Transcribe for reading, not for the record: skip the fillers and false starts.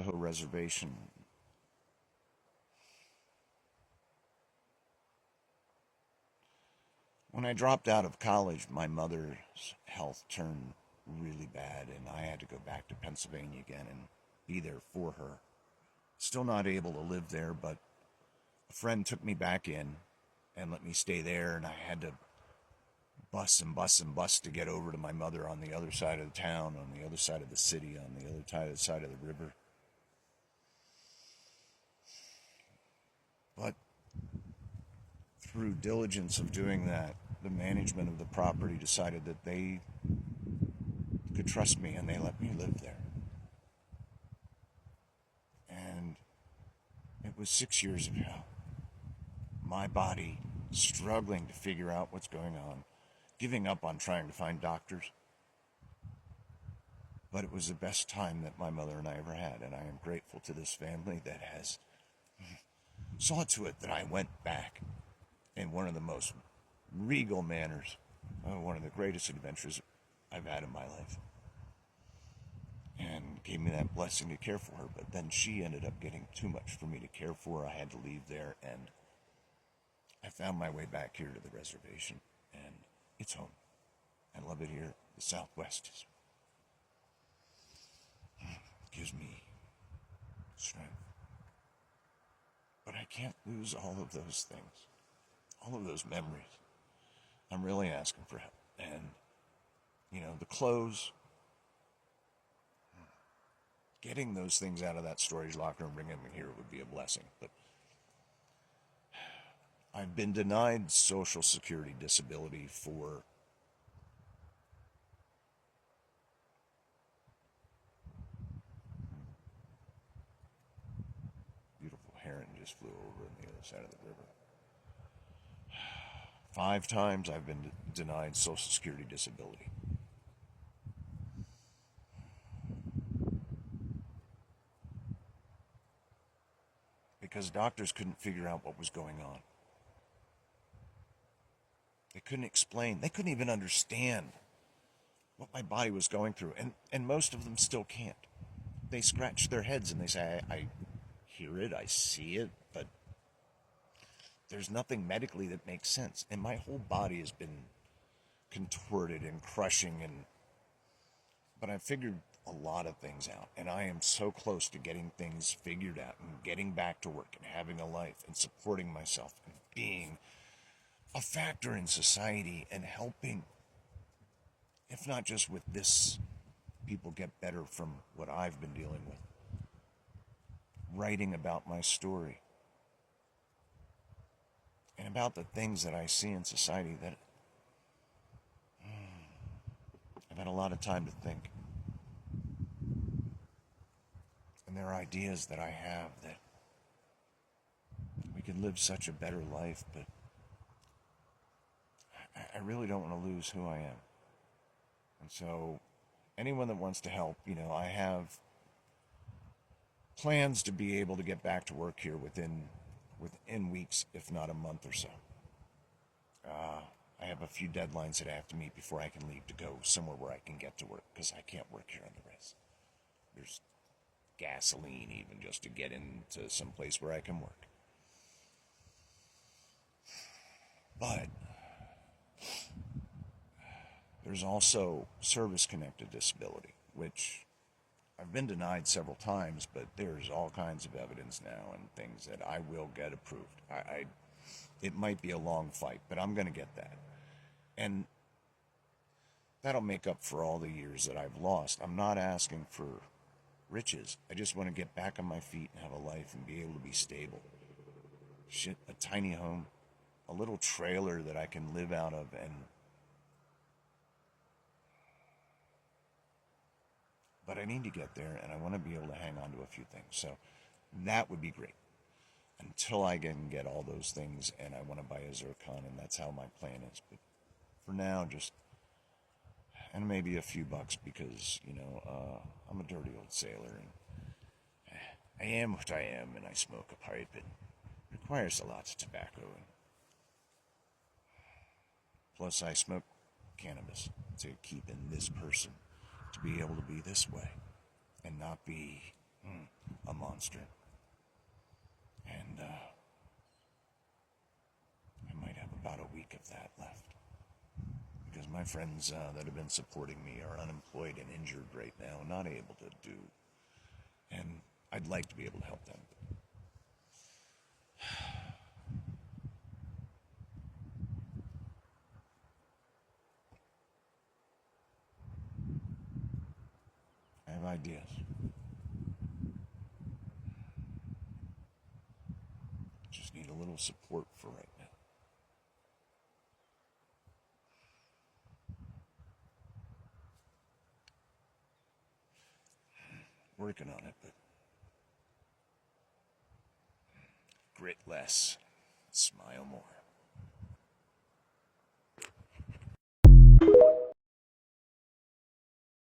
Navajo reservation. When I dropped out of college, my mother's health turned really bad, and I had to go back to Pennsylvania again and be there for her. Still not able to live there, but a friend took me back in and let me stay there, and I had to bus and bus and bus to get over to my mother on the other side of the town, on the other side of the city, on the other side of the river. But through diligence of doing that, the management of the property decided that they could trust me and they let me live there. And it was 6 years ago. My body struggling to figure out what's going on, giving up on trying to find doctors. But it was the best time that my mother and I ever had, and I am grateful to this family that has saw to it that I went back in one of the most regal manners, one of the greatest adventures I've had in my life, and gave me that blessing to care for her. But then she ended up getting too much for me to care for. I had to leave there, and I found my way back here to the reservation, and it's home. I love it here. The Southwest gives me strength. But I can't lose all of those things, all of those memories. I'm really asking for help. And, the clothes, getting those things out of that storage locker and bringing them here would be a blessing. But I've been denied Social Security disability for beautiful heron just flew over on the other side of the river. 5 times I've been denied Social Security disability. Because doctors couldn't figure out what was going on. They couldn't explain. They couldn't even understand what my body was going through. And most of them still can't. They scratch their heads and they say, I hear it, I see it, but there's nothing medically that makes sense. And my whole body has been contorted and crushing, but I figured a lot of things out, and I am so close to getting things figured out and getting back to work and having a life and supporting myself and being a factor in society and helping, if not just with this, people get better from what I've been dealing with. Writing about my story and about the things that I see in society that I've had a lot of time to think. And there are ideas that I have that we can live such a better life, but I really don't want to lose who I am. And so anyone that wants to help, I have plans to be able to get back to work here within weeks, if not a month or so. I have a few deadlines that I have to meet before I can leave to go somewhere where I can get to work, because I can't work here on the res. There's gasoline even just to get into some place where I can work. But there's also service-connected disability, which I've been denied several times, but there's all kinds of evidence now and things that I will get approved. It might be a long fight, but I'm going to get that. And that'll make up for all the years that I've lost. I'm not asking for riches. I just want to get back on my feet and have a life and be able to be stable. A tiny home, a little trailer that I can live out of, but I need to get there, and I want to be able to hang on to a few things. So that would be great until I can get all those things, and I want to buy a Zircon, and that's how my plan is. But for now, and maybe a few bucks, because, I'm a dirty old sailor, and I am what I am, and I smoke a pipe, and it requires a lot of tobacco, and plus I smoke cannabis to keep in this person, to be able to be this way, and not be monster. And I might have about a week of that left. Because my friends that have been supporting me are unemployed and injured right now, not able to do. And I'd like to be able to help them. I have ideas. Just need a little support for right now. Working on it, but grit less, smile more.